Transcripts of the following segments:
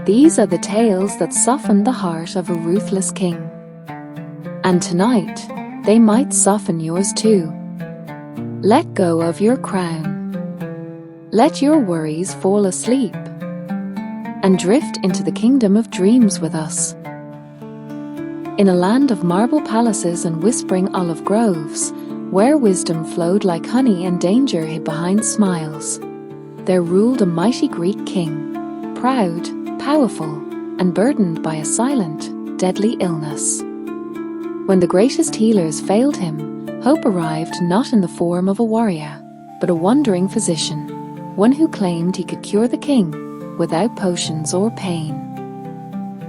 These are the tales that soften the heart of a ruthless king. And tonight, they might soften yours too. Let go of your crown. Let your worries fall asleep and drift into the kingdom of dreams with us. In a land of marble palaces and whispering olive groves, where wisdom flowed like honey and danger hid behind smiles, there ruled a mighty Greek king, proud, powerful, and burdened by a silent, deadly illness. When the greatest healers failed him, hope arrived not in the form of a warrior, but a wandering physician, one who claimed he could cure the king without potions or pain.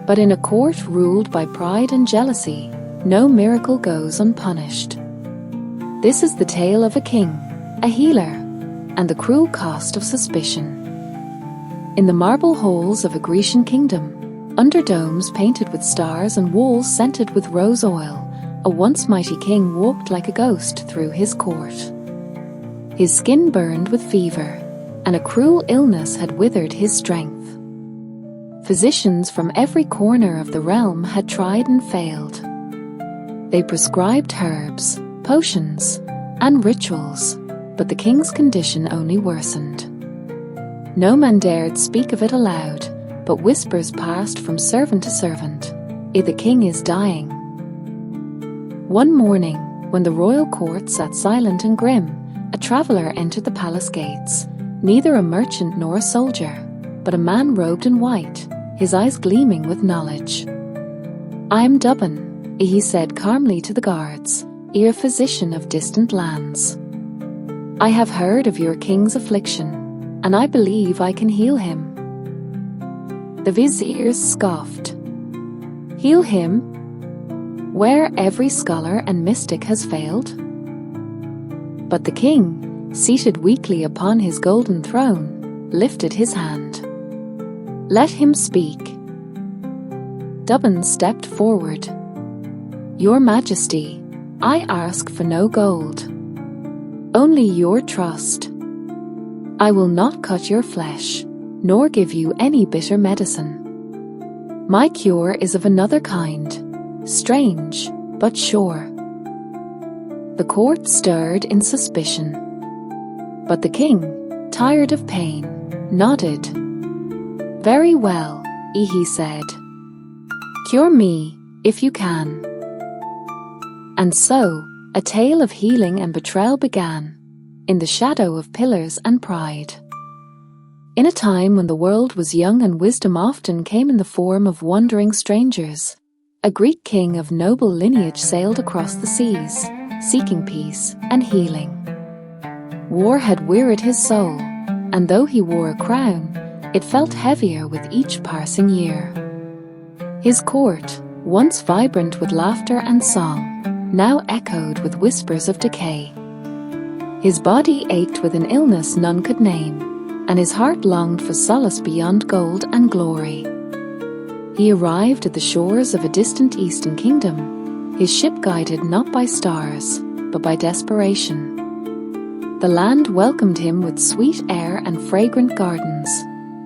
But in a court ruled by pride and jealousy, no miracle goes unpunished. This is the tale of a king, a healer, and the cruel cost of suspicion. In the marble halls of a Grecian kingdom, under domes painted with stars and walls scented with rose oil, a once mighty king walked like a ghost through his court. His skin burned with fever, and a cruel illness had withered his strength. Physicians from every corner of the realm had tried and failed. They prescribed herbs, potions, and rituals, but the king's condition only worsened. No man dared speak of it aloud, but whispers passed from servant to servant, "The king is dying." One morning, when the royal court sat silent and grim, a traveler entered the palace gates, neither a merchant nor a soldier, but a man robed in white, his eyes gleaming with knowledge. "I am Douban," he said calmly to the guards, "a physician of distant lands. I have heard of your king's affliction, and I believe I can heal him." The viziers scoffed. "Heal him? Where every scholar and mystic has failed?" But the king, seated weakly upon his golden throne, lifted his hand. "Let him speak." Douban stepped forward. "Your Majesty, I ask for no gold. Only your trust. I will not cut your flesh, nor give you any bitter medicine. My cure is of another kind, strange, but sure." The court stirred in suspicion. But the king, tired of pain, nodded. "Very well," he said. "Cure me, if you can." And so, a tale of healing and betrayal began, in the shadow of pillars and pride. In a time when the world was young and wisdom often came in the form of wandering strangers, a Greek king of noble lineage sailed across the seas, seeking peace and healing. War had wearied his soul, and though he wore a crown, it felt heavier with each passing year. His court, once vibrant with laughter and song, now echoed with whispers of decay. His body ached with an illness none could name, and his heart longed for solace beyond gold and glory. He arrived at the shores of a distant eastern kingdom, his ship guided not by stars, but by desperation. The land welcomed him with sweet air and fragrant gardens,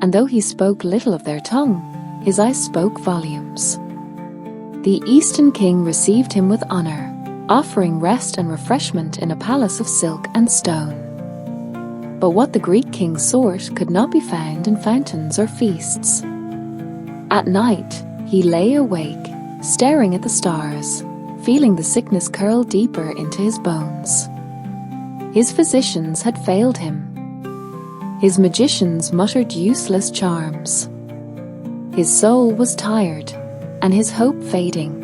and though he spoke little of their tongue, his eyes spoke volumes. The Eastern king received him with honor, offering rest and refreshment in a palace of silk and stone. But what the Greek king sought could not be found in fountains or feasts. At night, he lay awake, staring at the stars, feeling the sickness curl deeper into his bones. His physicians had failed him. His magicians muttered useless charms. His soul was tired, and his hope fading.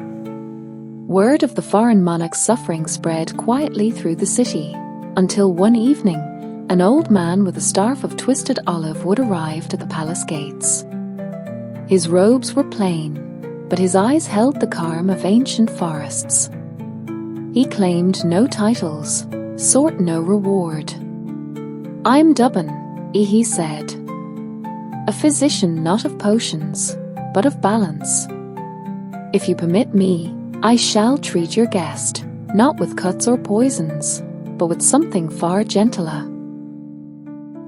Word of the foreign monarch's suffering spread quietly through the city, until one evening, an old man with a staff of twisted olive wood arrived at the palace gates. His robes were plain, but his eyes held the calm of ancient forests. He claimed no titles, sought no reward. "I'm Douban," he said, "a physician not of potions, but of balance. If you permit me, I shall treat your guest, not with cuts or poisons, but with something far gentler."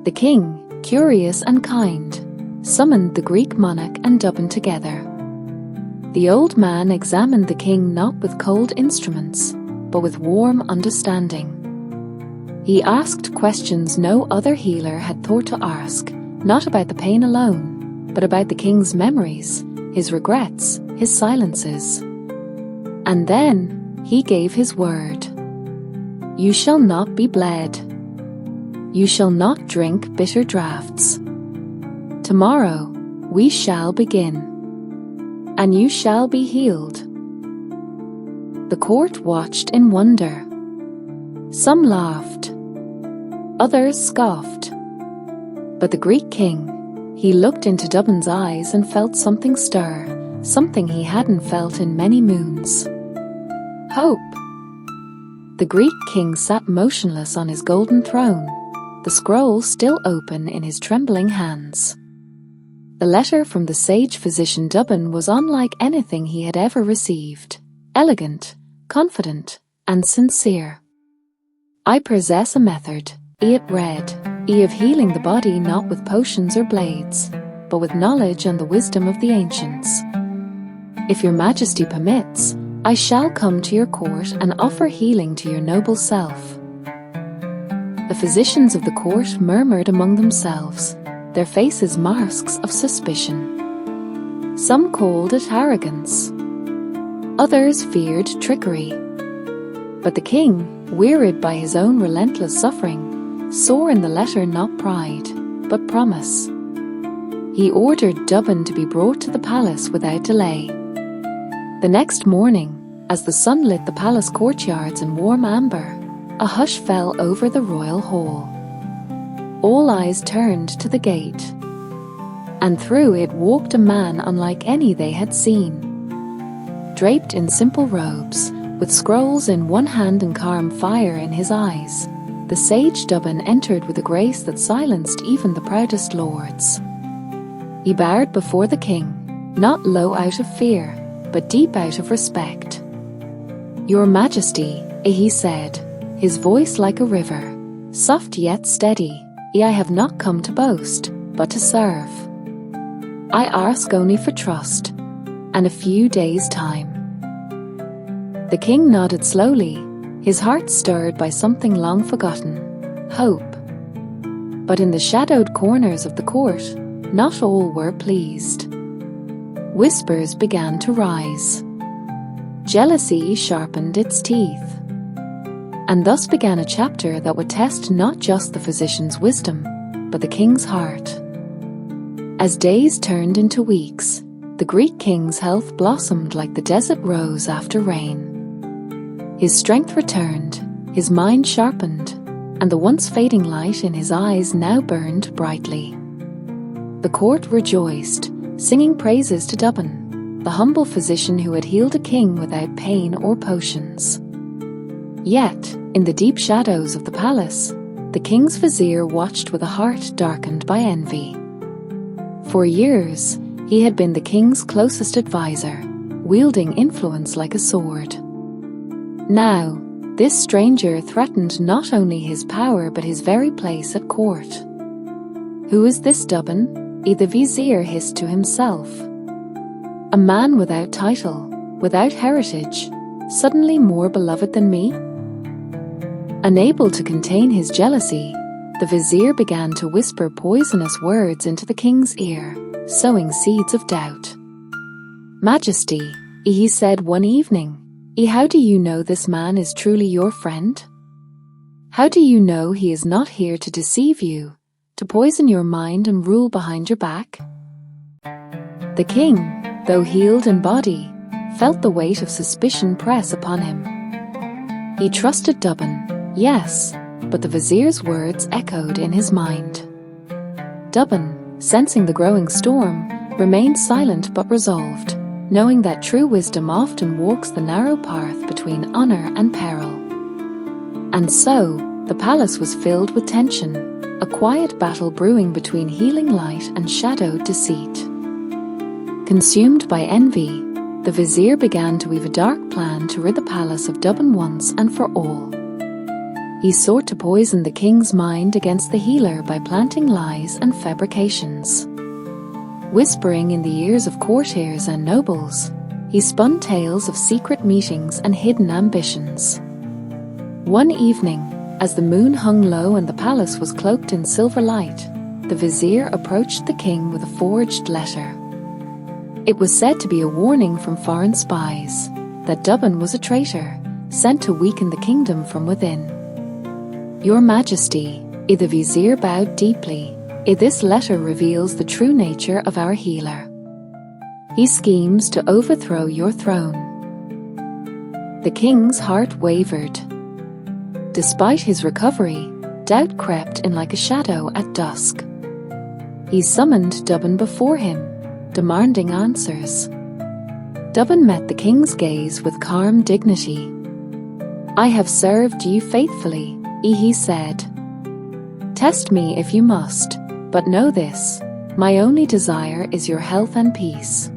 The king, curious and kind, summoned the Greek monarch and Douban together. The old man examined the king not with cold instruments, but with warm understanding. He asked questions no other healer had thought to ask, not about the pain alone, but about the king's memories, his regrets, his silences. And then he gave his word. You shall not be bled. You shall not drink bitter draughts. Tomorrow we shall begin, and you shall be healed. The court watched in wonder. Some laughed, others scoffed. But the Greek king, he looked into Douban's eyes and felt something stir, something he hadn't felt in many moons. Hope. The Greek king sat motionless on his golden throne, the scroll still open in his trembling hands. The letter from the sage Physician Douban was unlike anything he had ever received, elegant, confident, and sincere. I possess a method, it read, of healing the body not with potions or blades, but with knowledge and the wisdom of the ancients. If your majesty permits, I shall come to your court and offer healing to your noble self. The physicians of the court murmured among themselves, their faces masks of suspicion. Some called it arrogance. Others feared trickery. But the king, wearied by his own relentless suffering, saw in the letter not pride, but promise. He ordered Douban to be brought to the palace without delay. The next morning, as the sun lit the palace courtyards in warm amber, a hush fell over the royal hall. All eyes turned to the gate, and through it walked a man unlike any they had seen. Draped in simple robes, with scrolls in one hand and calm fire in his eyes, the sage Douban entered with a grace that silenced even the proudest lords. He bowed before the king, not low out of fear, but deep out of respect. Your Majesty, he said, his voice like a river, soft yet steady, I have not come to boast, but to serve. I ask only for trust, and a few days' time. The king nodded slowly, his heart stirred by something long forgotten, hope. But in the shadowed corners of the court, not all were pleased. Whispers began to rise. Jealousy sharpened its teeth. And thus began a chapter that would test not just the physician's wisdom, but the king's heart. As days turned into weeks, the Greek king's health blossomed like the desert rose after rain. His strength returned, his mind sharpened, and the once fading light in his eyes now burned brightly. The court rejoiced, singing praises to Douban, the humble physician who had healed a king without pain or potions. Yet, in the deep shadows of the palace, the king's vizier watched with a heart darkened by envy. For years, he had been the king's closest advisor, wielding influence like a sword. Now, this stranger threatened not only his power but his very place at court. Who is this Douban? The vizier hissed to himself. A man without title, without heritage, suddenly more beloved than me? Unable to contain his jealousy, the vizier began to whisper poisonous words into the king's ear, sowing seeds of doubt. Majesty, he said one evening, how do you know this man is truly your friend? How do you know he is not here to deceive you, to poison your mind and rule behind your back? The king, though healed in body, felt the weight of suspicion press upon him. He trusted Douban, yes, but the vizier's words echoed in his mind. Douban, sensing the growing storm, remained silent but resolved, knowing that true wisdom often walks the narrow path between honor and peril. And so, the palace was filled with tension, a quiet battle brewing between healing light and shadowed deceit. Consumed by envy, the vizier began to weave a dark plan to rid the palace of Douban once and for all. He sought to poison the king's mind against the healer by planting lies and fabrications. Whispering in the ears of courtiers and nobles, he spun tales of secret meetings and hidden ambitions. One evening, as the moon hung low and the palace was cloaked in silver light, the vizier approached the king with a forged letter. It was said to be a warning from foreign spies that Douban was a traitor, sent to weaken the kingdom from within. "Your Majesty," the vizier bowed deeply, "this letter reveals the true nature of our healer. He schemes to overthrow your throne." The king's heart wavered. Despite his recovery, doubt crept in like a shadow at dusk. He summoned Douban before him, demanding answers. Douban met the king's gaze with calm dignity. "I have served you faithfully," he said. "Test me if you must, but know this, my only desire is your health and peace."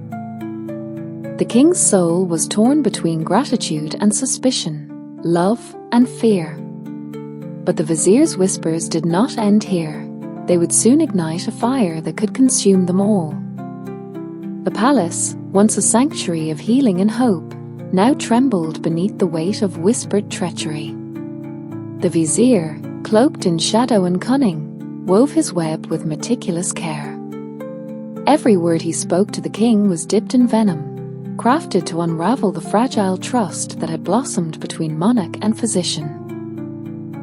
The king's soul was torn between gratitude and suspicion, love and fear. But the vizier's whispers did not end here. They would soon ignite a fire that could consume them all. The palace, once a sanctuary of healing and hope, now trembled beneath the weight of whispered treachery. The vizier, cloaked in shadow and cunning, wove his web with meticulous care. Every word he spoke to the king was dipped in venom, crafted to unravel the fragile trust that had blossomed between monarch and physician.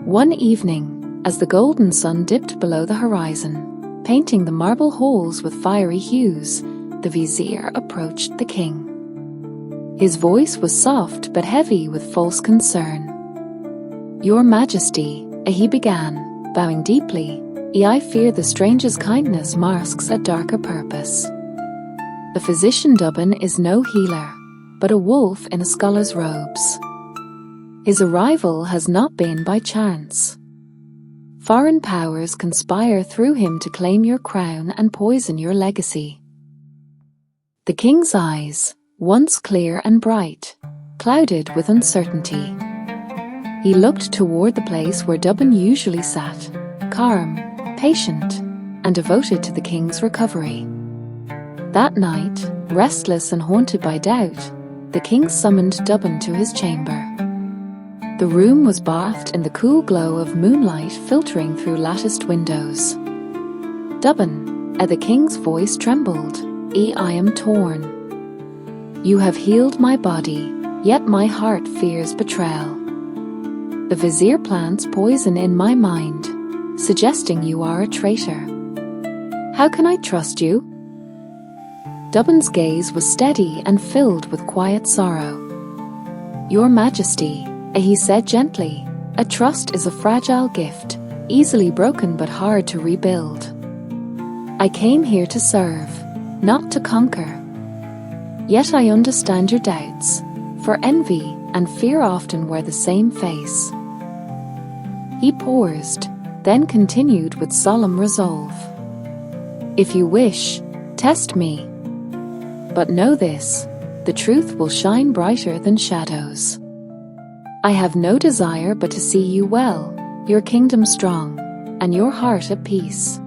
One evening, as the golden sun dipped below the horizon, painting the marble halls with fiery hues, the vizier approached the king. His voice was soft but heavy with false concern. "Your Majesty," he began, bowing deeply, "I fear the stranger's kindness masks a darker purpose. The Physician Douban is no healer, but a wolf in a scholar's robes. His arrival has not been by chance. Foreign powers conspire through him to claim your crown and poison your legacy." The king's eyes, once clear and bright, clouded with uncertainty. He looked toward the place where Douban usually sat, calm, patient, and devoted to the king's recovery. That night, restless and haunted by doubt, the king summoned Douban to his chamber. The room was bathed in the cool glow of moonlight filtering through latticed windows. "Douban," the king's voice trembled, "I am torn. You have healed my body, yet my heart fears betrayal. The vizier plants poison in my mind, suggesting you are a traitor. How can I trust you?" Douban's gaze was steady and filled with quiet sorrow. "Your Majesty," he said gently, "a trust is a fragile gift, easily broken but hard to rebuild. I came here to serve, not to conquer. Yet I understand your doubts, for envy and fear often wear the same face." He paused, then continued with solemn resolve. "If you wish, test me. But know this, the truth will shine brighter than shadows. I have no desire but to see you well, your kingdom strong, and your heart at peace."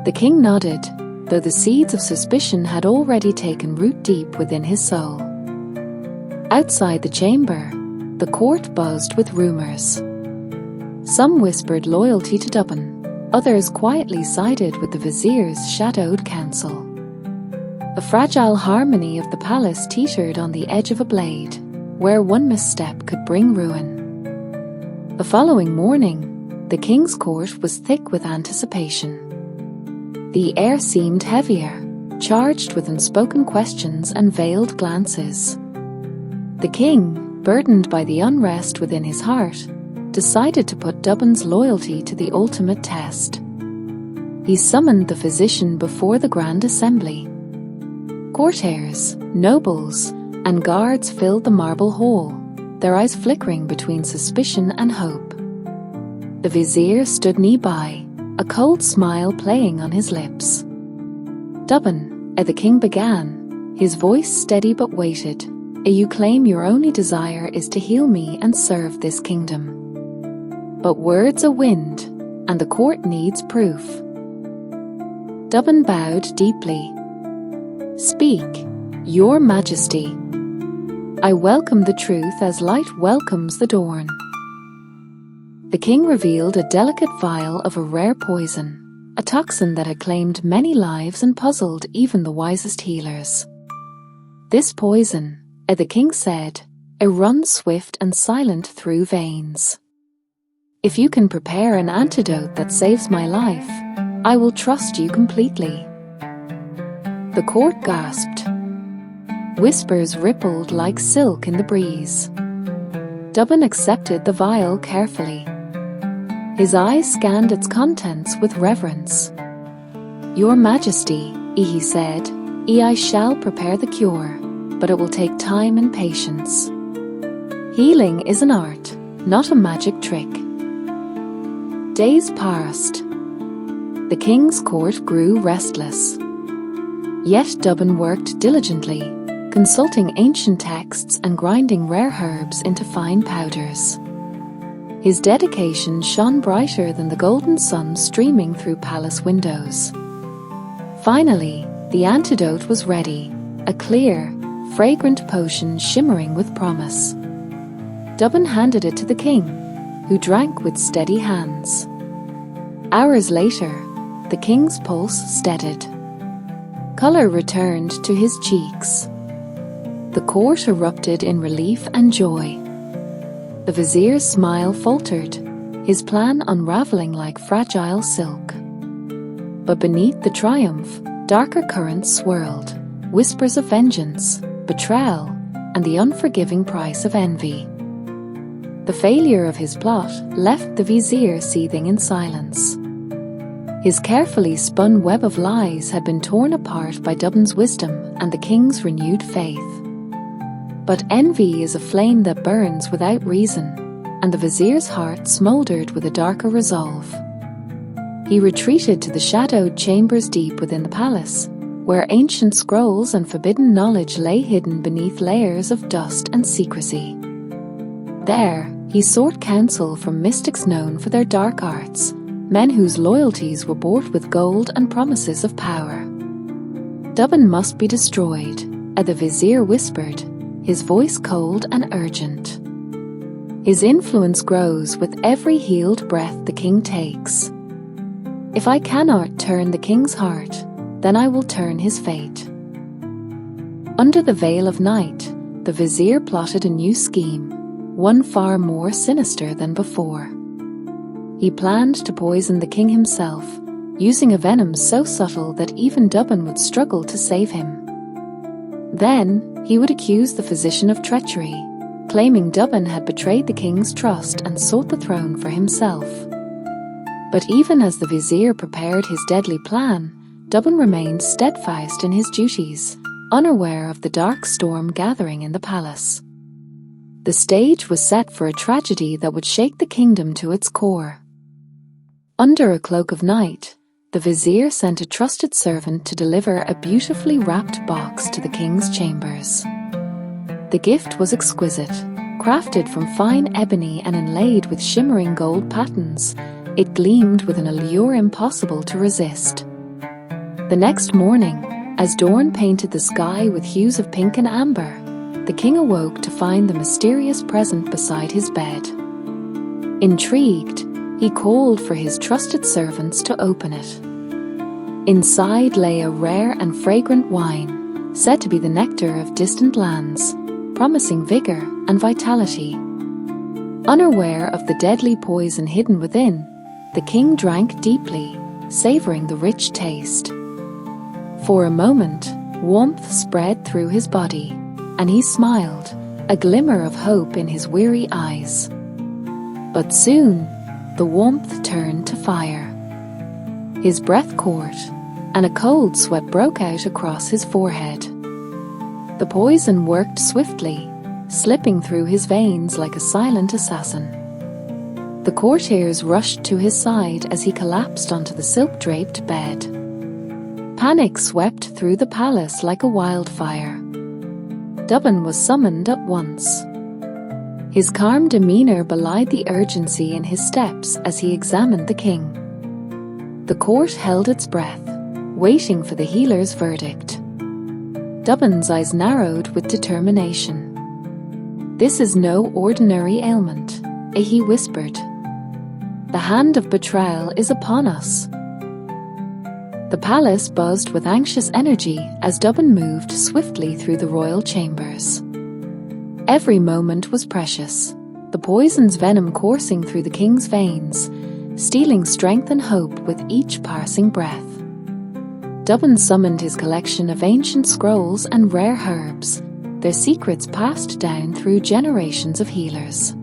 The king nodded, though the seeds of suspicion had already taken root deep within his soul. Outside the chamber, the court buzzed with rumors. Some whispered loyalty to Douban, others quietly sided with the vizier's shadowed counsel. The fragile harmony of the palace teetered on the edge of a blade, where one misstep could bring ruin. The following morning, the king's court was thick with anticipation. The air seemed heavier, charged with unspoken questions and veiled glances. The king, burdened by the unrest within his heart, decided to put Douban's loyalty to the ultimate test. He summoned the physician before the grand assembly. Courtiers, nobles, and guards filled the marble hall, their eyes flickering between suspicion and hope. The vizier stood nearby, a cold smile playing on his lips. "Douban," the king began, his voice steady but weighted, "you claim your only desire is to heal me and serve this kingdom. But words are wind, and the court needs proof." Douban bowed deeply. "Speak, Your Majesty. I welcome the truth as light welcomes the dawn." The king revealed a delicate vial of a rare poison, a toxin that had claimed many lives and puzzled even the wisest healers. "This poison," the king said, "it runs swift and silent through veins. If you can prepare an antidote that saves my life, I will trust you completely." The court gasped. Whispers rippled like silk in the breeze. Douban accepted the vial carefully. His eyes scanned its contents with reverence. "Your Majesty," he said, "I shall prepare the cure, but it will take time and patience. Healing is an art, not a magic trick." Days passed. The king's court grew restless. Yet Douban worked diligently, consulting ancient texts and grinding rare herbs into fine powders. His dedication shone brighter than the golden sun streaming through palace windows. Finally, the antidote was ready, a clear, fragrant potion shimmering with promise. Douban handed it to the king, who drank with steady hands. Hours later, the king's pulse steadied. Color returned to his cheeks. The court erupted in relief and joy. The vizier's smile faltered, his plan unraveling like fragile silk. But beneath the triumph, darker currents swirled, whispers of vengeance, betrayal, and the unforgiving price of envy. The failure of his plot left the vizier seething in silence. His carefully spun web of lies had been torn apart by Douban's wisdom and the king's renewed faith. But envy is a flame that burns without reason, and the vizier's heart smoldered with a darker resolve. He retreated to the shadowed chambers deep within the palace, where ancient scrolls and forbidden knowledge lay hidden beneath layers of dust and secrecy. There, he sought counsel from mystics known for their dark arts, men whose loyalties were bought with gold and promises of power. "Douban must be destroyed," the vizier whispered, his voice cold and urgent. "His influence grows with every healed breath the king takes. If I cannot turn the king's heart, then I will turn his fate." Under the veil of night, the vizier plotted a new scheme, one far more sinister than before. He planned to poison the king himself, using a venom so subtle that even Douban would struggle to save him. Then, he would accuse the physician of treachery, claiming Douban had betrayed the king's trust and sought the throne for himself. But even as the vizier prepared his deadly plan, Douban remained steadfast in his duties, unaware of the dark storm gathering in the palace. The stage was set for a tragedy that would shake the kingdom to its core. Under a cloak of night, the vizier sent a trusted servant to deliver a beautifully wrapped box to the king's chambers. The gift was exquisite, crafted from fine ebony and inlaid with shimmering gold patterns. It gleamed with an allure impossible to resist. The next morning, as dawn painted the sky with hues of pink and amber, the king awoke to find the mysterious present beside his bed. Intrigued, he called for his trusted servants to open it. Inside lay a rare and fragrant wine, said to be the nectar of distant lands, promising vigor and vitality. Unaware of the deadly poison hidden within, the king drank deeply, savoring the rich taste. For a moment, warmth spread through his body, and he smiled, a glimmer of hope in his weary eyes. But soon, the warmth turned to fire. His breath caught, and a cold sweat broke out across his forehead. The poison worked swiftly, slipping through his veins like a silent assassin. The courtiers rushed to his side as he collapsed onto the silk-draped bed. Panic swept through the palace like a wildfire. Douban was summoned at once. His calm demeanor belied the urgency in his steps as he examined the king. The court held its breath, waiting for the healer's verdict. Douban's eyes narrowed with determination. "This is no ordinary ailment," he whispered. "The hand of betrayal is upon us." The palace buzzed with anxious energy as Douban moved swiftly through the royal chambers. Every moment was precious, the poison's venom coursing through the king's veins, stealing strength and hope with each passing breath. Douban summoned his collection of ancient scrolls and rare herbs, their secrets passed down through generations of healers.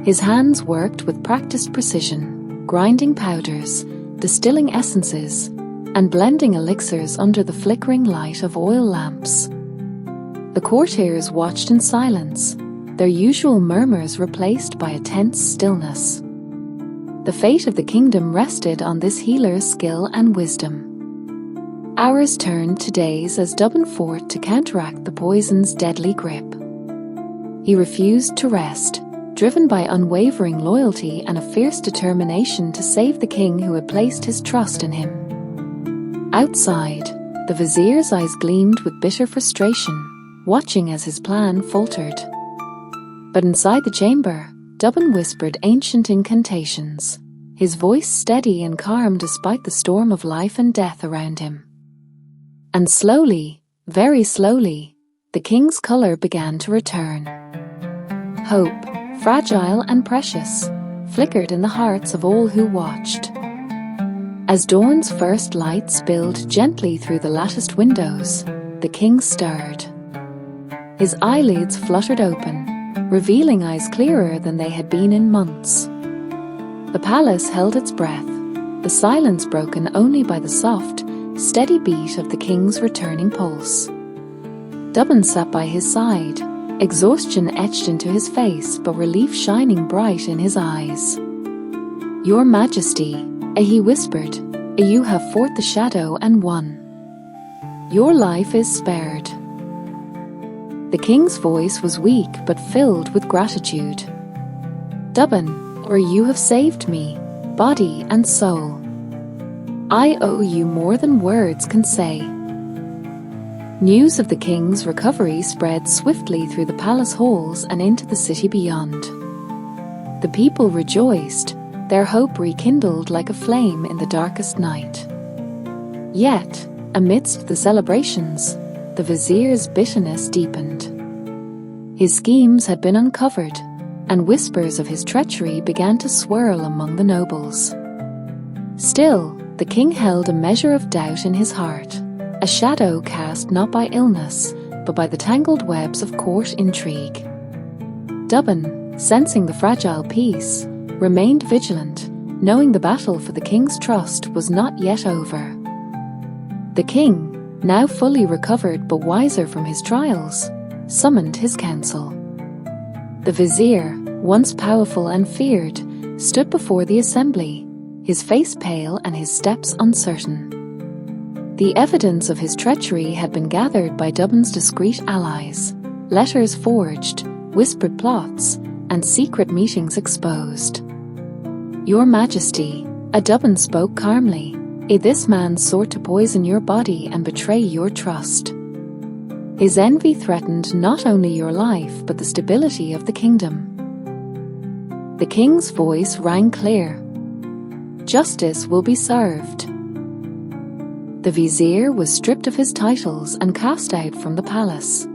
His hands worked with practiced precision, grinding powders, distilling essences, and blending elixirs under the flickering light of oil lamps. The courtiers watched in silence, their usual murmurs replaced by a tense stillness. The fate of the kingdom rested on this healer's skill and wisdom. Hours turned to days as Douban fought to counteract the poison's deadly grip. He refused to rest, driven by unwavering loyalty and a fierce determination to save the king who had placed his trust in him. Outside, the vizier's eyes gleamed with bitter frustration, watching as his plan faltered. But inside the chamber, Douban whispered ancient incantations, his voice steady and calm despite the storm of life and death around him. And slowly, very slowly, the king's color began to return. Hope, fragile and precious, flickered in the hearts of all who watched. As dawn's first light spilled gently through the latticed windows, the king stirred. His eyelids fluttered open, revealing eyes clearer than they had been in months. The palace held its breath, the silence broken only by the soft, steady beat of the king's returning pulse. Douban sat by his side, exhaustion etched into his face but relief shining bright in his eyes. "Your Majesty," he whispered, "you have fought the shadow and won. Your life is spared." The king's voice was weak but filled with gratitude. "Douban, or you have saved me, body and soul. I owe you more than words can say." News of the king's recovery spread swiftly through the palace halls and into the city beyond. The people rejoiced, their hope rekindled like a flame in the darkest night. Yet, amidst the celebrations, the vizier's bitterness deepened. His schemes had been uncovered, and whispers of his treachery began to swirl among the nobles. Still, the king held a measure of doubt in his heart, a shadow cast not by illness, but by the tangled webs of court intrigue. Douban, sensing the fragile peace, remained vigilant, knowing the battle for the king's trust was not yet over. The king, now fully recovered but wiser from his trials, summoned his council. The vizier, once powerful and feared, stood before the assembly, his face pale and his steps uncertain. The evidence of his treachery had been gathered by Douban's discreet allies, letters forged, whispered plots, and secret meetings exposed. "Your Majesty," Douban spoke calmly, "this man sought to poison your body and betray your trust. His envy threatened not only your life but the stability of the kingdom." The king's voice rang clear. "Justice will be served." The vizier was stripped of his titles and cast out from the palace.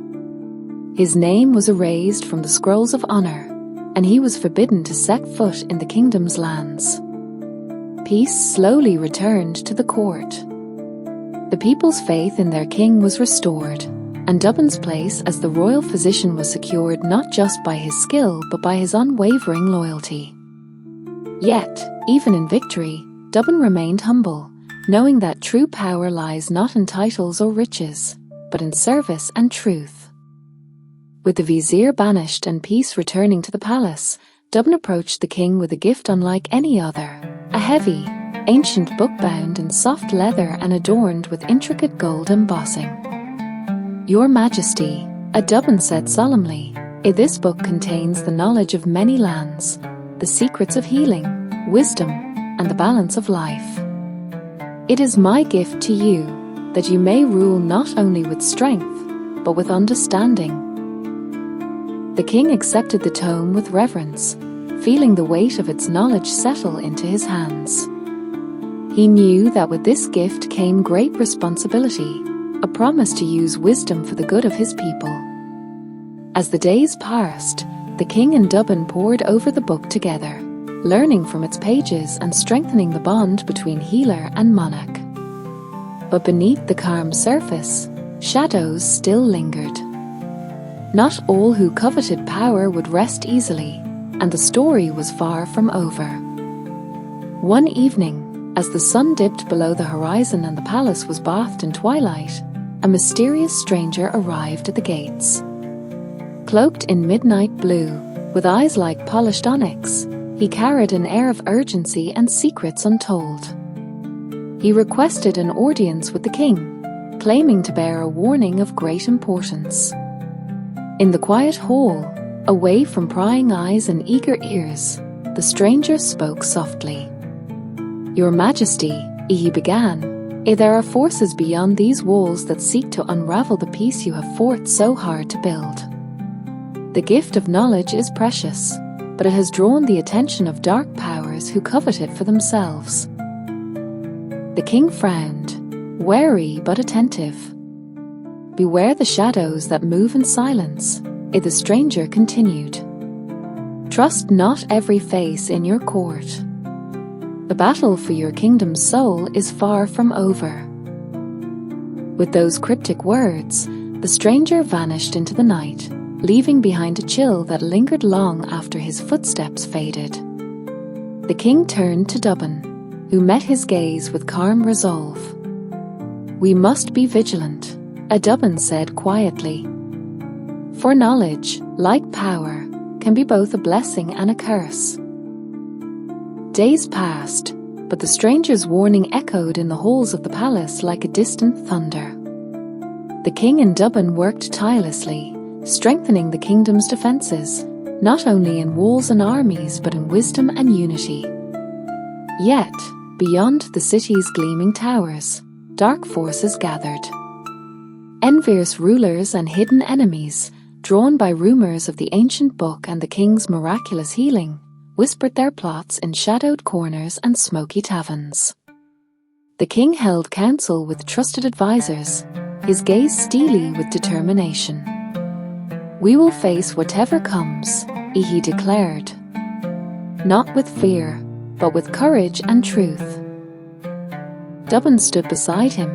His name was erased from the scrolls of honor, and he was forbidden to set foot in the kingdom's lands. Peace slowly returned to the court. The people's faith in their king was restored, and Douban's place as the royal physician was secured not just by his skill but by his unwavering loyalty. Yet, even in victory, Douban remained humble, knowing that true power lies not in titles or riches, but in service and truth. With the vizier banished and peace returning to the palace, Douban approached the king with a gift unlike any other, a heavy, ancient book bound in soft leather and adorned with intricate gold embossing. "Your Majesty," Douban said solemnly, "this book contains the knowledge of many lands, the secrets of healing, wisdom, and the balance of life. "It is my gift to you, that you may rule not only with strength, but with understanding." The king accepted the tome with reverence, feeling the weight of its knowledge settle into his hands. He knew that with this gift came great responsibility, a promise to use wisdom for the good of his people. As the days passed, the king and Douban pored over the book together, learning from its pages and strengthening the bond between healer and monarch. But beneath the calm surface, shadows still lingered. Not all who coveted power would rest easily, and the story was far from over. One evening, as the sun dipped below the horizon and the palace was bathed in twilight, a mysterious stranger arrived at the gates. Cloaked in midnight blue, with eyes like polished onyx, he carried an air of urgency and secrets untold. He requested an audience with the king, claiming to bear a warning of great importance. In the quiet hall, away from prying eyes and eager ears, the stranger spoke softly. "Your Majesty," he began, "there are forces beyond these walls that seek to unravel the peace you have fought so hard to build. The gift of knowledge is precious, but it has drawn the attention of dark powers who covet it for themselves." The king frowned, wary but attentive. "Beware the shadows that move in silence," the stranger continued. "Trust not every face in your court. The battle for your kingdom's soul is far from over." With those cryptic words, the stranger vanished into the night, leaving behind a chill that lingered long after his footsteps faded. The king turned to Douban, who met his gaze with calm resolve. "We must be vigilant," Douban said quietly. "For knowledge, like power, can be both a blessing and a curse." Days passed, but the stranger's warning echoed in the halls of the palace like a distant thunder. The king and Douban worked tirelessly, strengthening the kingdom's defenses, not only in walls and armies but in wisdom and unity. Yet, beyond the city's gleaming towers, dark forces gathered. Envious rulers and hidden enemies, drawn by rumors of the ancient book and the king's miraculous healing, whispered their plots in shadowed corners and smoky taverns. The king held counsel with trusted advisors, his gaze steely with determination. "We will face whatever comes," he declared. "Not with fear, but with courage and truth." Douban stood beside him,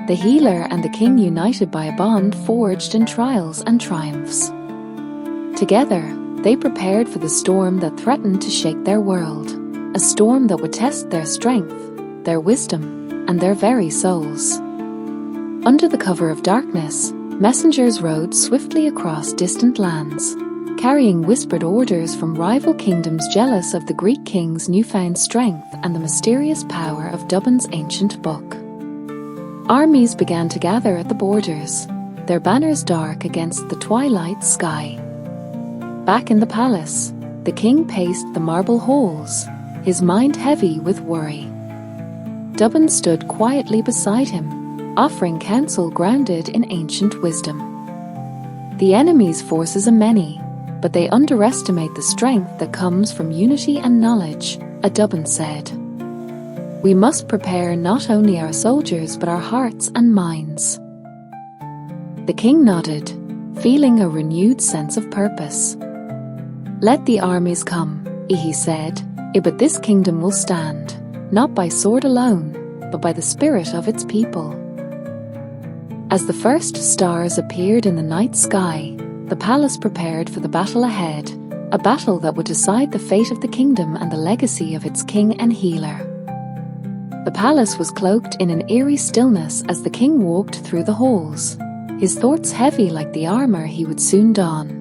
the healer and the king united by a bond forged in trials and triumphs. Together, they prepared for the storm that threatened to shake their world, a storm that would test their strength, their wisdom, and their very souls. Under the cover of darkness, messengers rode swiftly across distant lands, carrying whispered orders from rival kingdoms jealous of the Greek king's newfound strength and the mysterious power of Douban's ancient book. Armies began to gather at the borders, their banners dark against the twilight sky. Back in the palace, the king paced the marble halls, his mind heavy with worry. Douban stood quietly beside him, offering counsel grounded in ancient wisdom. "The enemy's forces are many, but they underestimate the strength that comes from unity and knowledge," Douban said. "We must prepare not only our soldiers but our hearts and minds." The king nodded, feeling a renewed sense of purpose. "Let the armies come," he said, "but this kingdom will stand, not by sword alone, but by the spirit of its people." As the first stars appeared in the night sky, the palace prepared for the battle ahead, a battle that would decide the fate of the kingdom and the legacy of its king and healer. The palace was cloaked in an eerie stillness as the king walked through the halls, his thoughts heavy like the armor he would soon don.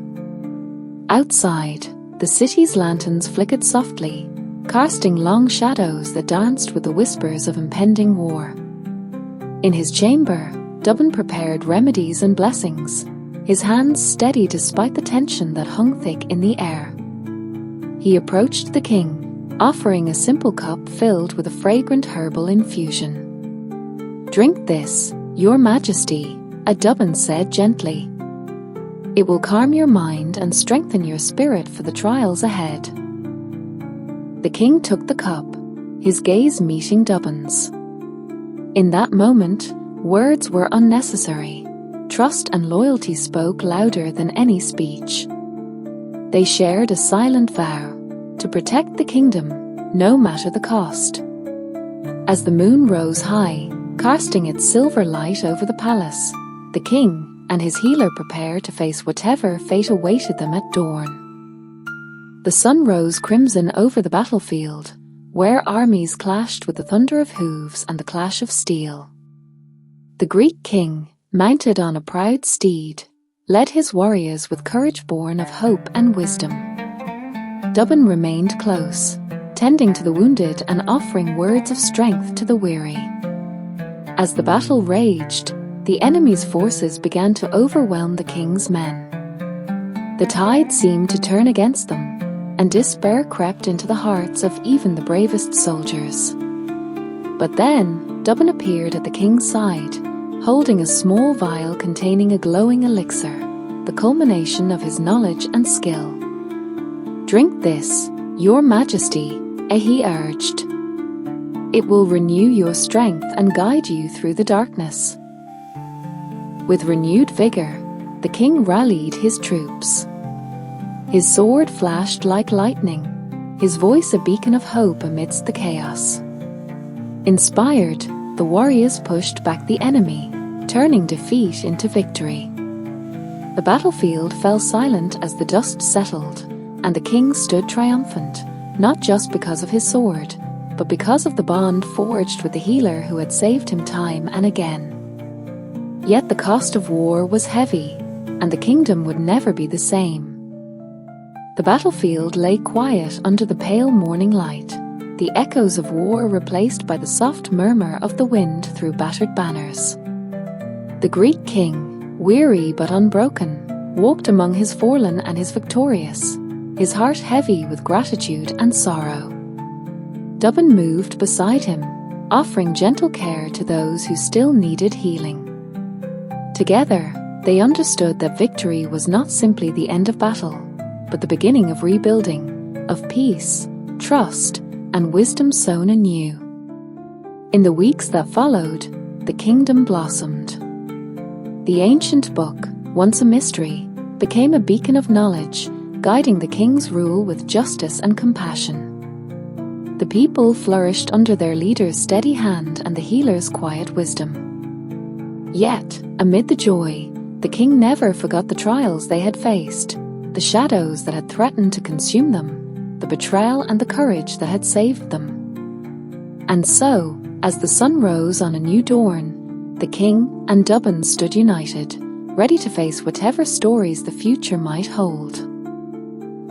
Outside, the city's lanterns flickered softly, casting long shadows that danced with the whispers of impending war. In his chamber, Douban prepared remedies and blessings, his hands steady despite the tension that hung thick in the air. He approached the king, offering a simple cup filled with a fragrant herbal infusion. "Drink this, your majesty," a Douban said gently. "It will calm your mind and strengthen your spirit for the trials ahead." The king took the cup, his gaze meeting Douban's. In that moment, words were unnecessary. Trust and loyalty spoke louder than any speech. They shared a silent vow to protect the kingdom, no matter the cost. As the moon rose high, casting its silver light over the palace, the king and his healer prepared to face whatever fate awaited them at dawn. The sun rose crimson over the battlefield, where armies clashed with the thunder of hooves and the clash of steel. The Greek king, mounted on a proud steed, led his warriors with courage born of hope and wisdom. Douban remained close, tending to the wounded and offering words of strength to the weary. As the battle raged, the enemy's forces began to overwhelm the king's men. The tide seemed to turn against them, and despair crept into the hearts of even the bravest soldiers. But then, Douban appeared at the king's side, holding a small vial containing a glowing elixir, the culmination of his knowledge and skill. "Drink this, your majesty," he urged. "It will renew your strength and guide you through the darkness." With renewed vigor, the king rallied his troops. His sword flashed like lightning, his voice a beacon of hope amidst the chaos. Inspired, the warriors pushed back the enemy, turning defeat into victory. The battlefield fell silent as the dust settled, and the king stood triumphant, not just because of his sword, but because of the bond forged with the healer who had saved him time and again. Yet the cost of war was heavy, and the kingdom would never be the same. The battlefield lay quiet under the pale morning light, the echoes of war replaced by the soft murmur of the wind through battered banners. The Greek king, weary but unbroken, walked among his fallen and his victorious, his heart heavy with gratitude and sorrow. Douban moved beside him, offering gentle care to those who still needed healing. Together, they understood that victory was not simply the end of battle, but the beginning of rebuilding, of peace, trust, and wisdom sown anew. In the weeks that followed, the kingdom blossomed. The ancient book, once a mystery, became a beacon of knowledge, guiding the king's rule with justice and compassion. The people flourished under their leader's steady hand and the healer's quiet wisdom. Yet, amid the joy, the king never forgot the trials they had faced, the shadows that had threatened to consume them, the betrayal and the courage that had saved them. And so, as the sun rose on a new dawn, the king and Douban stood united, ready to face whatever stories the future might hold.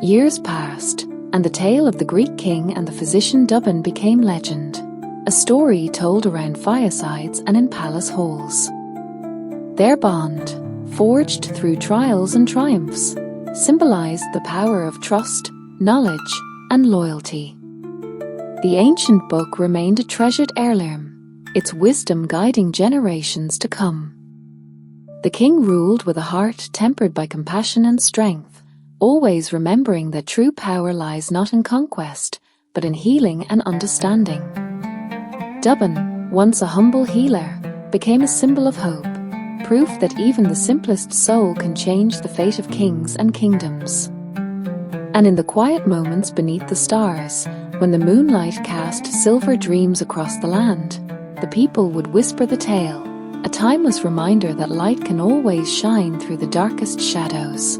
Years passed, and the tale of the Greek king and the physician Douban became legend, a story told around firesides and in palace halls. Their bond, forged through trials and triumphs, symbolized the power of trust, knowledge, and loyalty. The ancient book remained a treasured heirloom, its wisdom guiding generations to come. The king ruled with a heart tempered by compassion and strength, always remembering that true power lies not in conquest, but in healing and understanding. Douban, once a humble healer, became a symbol of hope, proof that even the simplest soul can change the fate of kings and kingdoms. And in the quiet moments beneath the stars, when the moonlight cast silver dreams across the land, the people would whisper the tale, a timeless reminder that light can always shine through the darkest shadows.